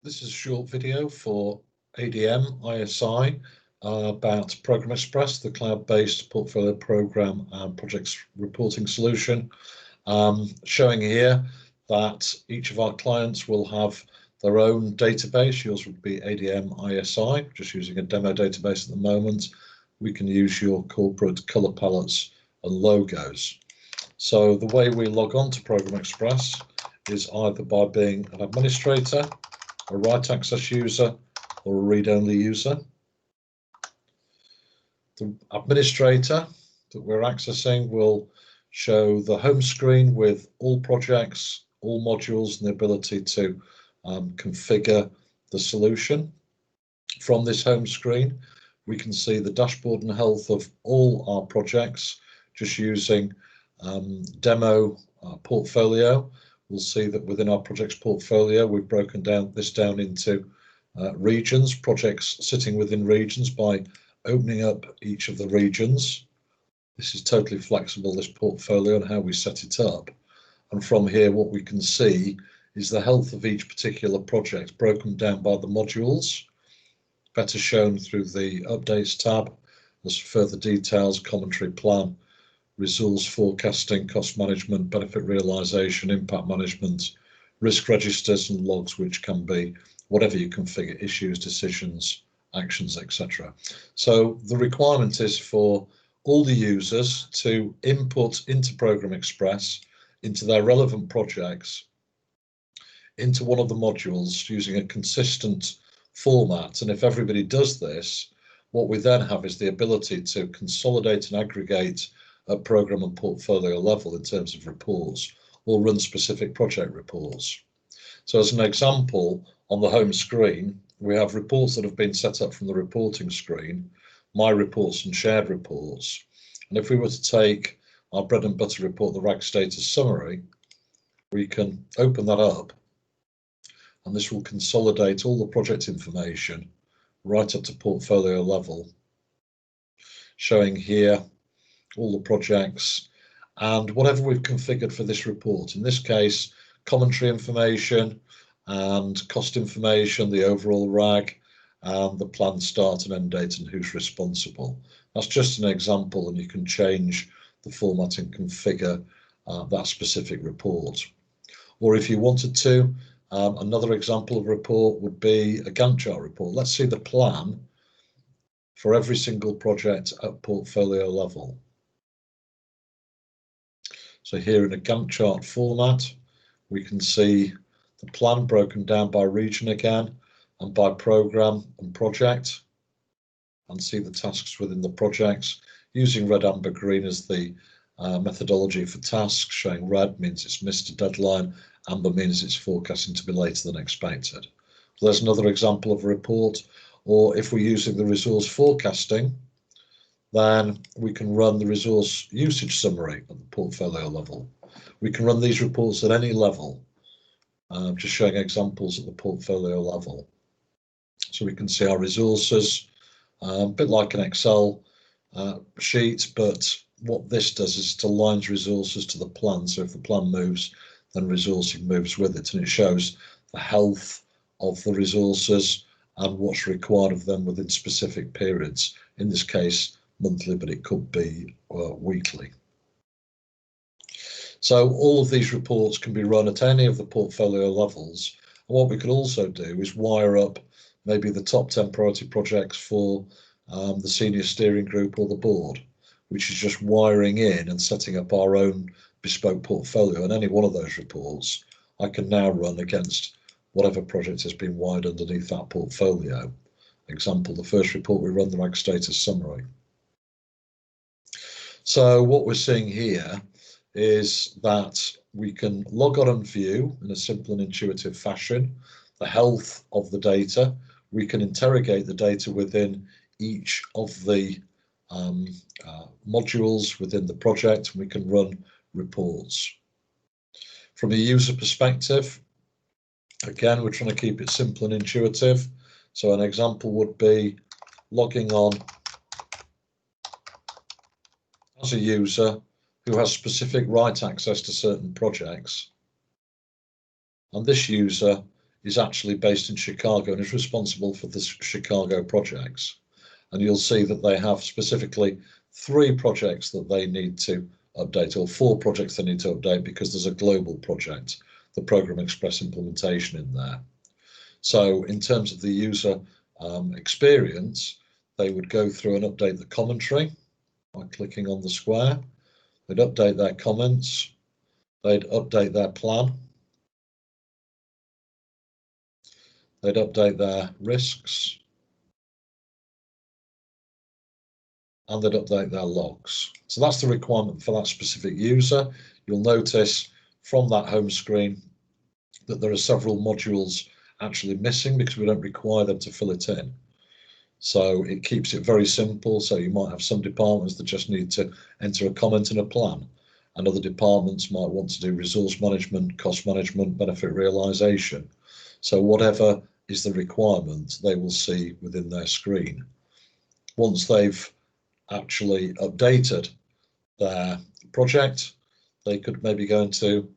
This is a short video for ADM ISI about ProgrammExpress, the cloud-based portfolio program and projects reporting solution. Showing here that each of our clients will have their own database. Yours would be ADM ISI, just using a demo database at the moment. We can use your corporate color palettes and logos. So the way we log on to ProgrammExpress is either by being an administrator, a write access user, or a read-only user. The administrator that we're accessing will show the home screen with all projects, all modules, and the ability to configure the solution. From this home screen, we can see the dashboard and health of all our projects just using demo portfolio. We'll see that within our projects portfolio, we've broken this down into regions, projects sitting within regions by opening up each of the regions. This is totally flexible, this portfolio, and how we set it up. And from here, what we can see is the health of each particular project broken down by the modules, better shown through the Updates tab. There's further details, commentary, plan, resource forecasting, cost management, benefit realization, impact management, risk registers and logs, which can be whatever you configure, issues, decisions, actions, etc. So the requirement is for all the users to input into ProgrammExpress, into their relevant projects, into one of the modules using a consistent format. And if everybody does this, what we then have is the ability to consolidate and aggregate at program and portfolio level in terms of reports, or run specific project reports. So as an example, on the home screen, we have reports that have been set up from the reporting screen, my reports and shared reports. And if we were to take our bread and butter report, the RAG status summary, we can open that up, and this will consolidate all the project information right up to portfolio level, showing here all the projects and whatever we've configured for this report. In this case, commentary information and cost information, the overall RAG, and the planned start and end date and who's responsible. That's just an example, and you can change the format and configure that specific report. Or if you wanted to, another example of report would be a Gantt chart report. Let's see the plan for every single project at portfolio level. So here in a Gantt chart format, we can see the plan broken down by region again and by program and project, and see the tasks within the projects using red, amber, green as the methodology for tasks. Showing red means it's missed a deadline, amber means it's forecasting to be later than expected. So there's another example of a report. Or if we're using the resource forecasting, then we can run the resource usage summary at the portfolio level. We can run these reports at any level, just showing examples at the portfolio level. So we can see our resources, a bit like an Excel sheet, but what this does is it aligns resources to the plan. So if the plan moves, then resourcing moves with it, and it shows the health of the resources and what's required of them within specific periods. In this case, monthly, but it could be weekly. So all of these reports can be run at any of the portfolio levels. And what we could also do is wire up maybe the top 10 priority projects for the senior steering group or the board, which is just wiring in and setting up our own bespoke portfolio. And any one of those reports I can now run against whatever project has been wired underneath that portfolio. Example, the first report we run, the RAG status summary. So what we're seeing here is that we can log on and view in a simple and intuitive fashion the health of the data. We can interrogate the data within each of the modules within the project, and we can run reports. From a user perspective, again, we're trying to keep it simple and intuitive. So an example would be logging on as a user who has specific write access to certain projects. And this user is actually based in Chicago and is responsible for the Chicago projects. And you'll see that they have specifically 3 projects that they need to update, or 4 projects they need to update, because there's a global project, the ProgrammExpress implementation in there. So in terms of the user experience, they would go through and update the commentary by clicking on the square. They'd update their comments. They'd update their plan. They'd update their risks. And they'd update their logs. So that's the requirement for that specific user. You'll notice from that home screen that there are several modules actually missing because we don't require them to fill it in. So it keeps it very simple. So you might have some departments that just need to enter a comment and a plan, and other departments might want to do resource management, cost management, benefit realization. So whatever is the requirement, they will see within their screen. Once they've actually updated their project, they could maybe go into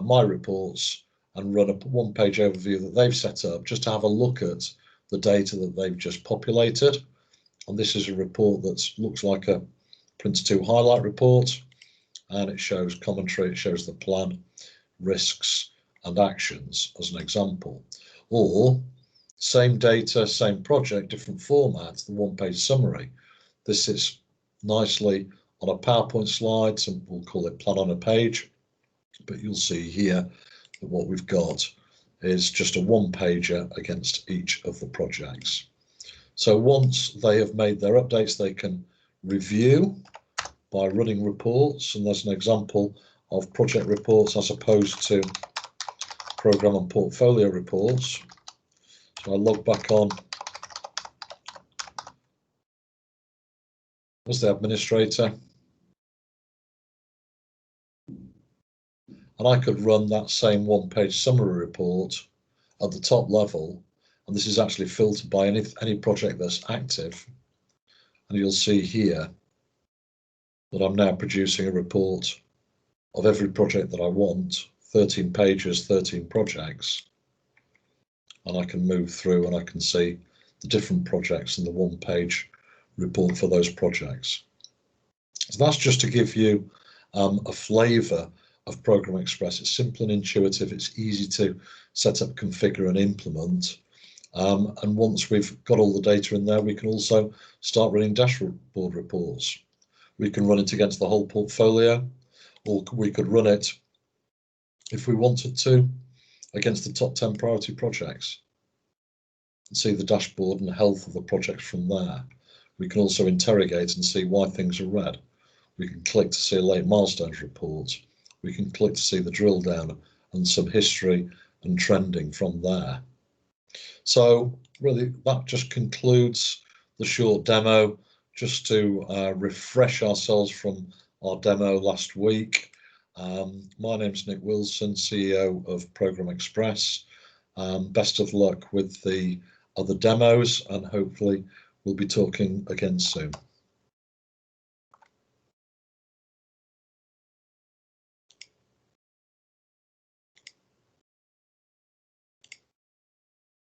My Reports and run a one-page overview that they've set up just to have a look at the data that they've just populated. And this is a report that looks like a Prince2 highlight report, and it shows commentary, it shows the plan, risks and actions as an example. Or same data, same project, different formats, the one-page summary. This is nicely on a PowerPoint slide, so we'll call it plan on a page, but you'll see here that what we've got is just a one-pager against each of the projects. So once they have made their updates, they can review by running reports, and there's an example of project reports as opposed to program and portfolio reports. So I log back on as the administrator, and I could run that same one-page summary report at the top level, and this is actually filtered by any project that's active. And you'll see here that I'm now producing a report of every project that I want, 13 pages, 13 projects. And I can move through and I can see the different projects in the one-page report for those projects. So that's just to give you a flavour of ProgrammExpress. It's simple and intuitive. It's easy to set up, configure and implement. And once we've got all the data in there, we can also start running dashboard reports. We can run it against the whole portfolio, or we could run it, if we wanted to, against the top 10 priority projects and see the dashboard and health of the projects from there. We can also interrogate and see why things are red. We can click to see a late milestones report. We can click to see the drill down and some history and trending from there. So really that just concludes the short demo, just to refresh ourselves from our demo last week. My name's Nick Wilson, CEO of ProgrammExpress. Best of luck with the other demos, and hopefully we'll be talking again soon.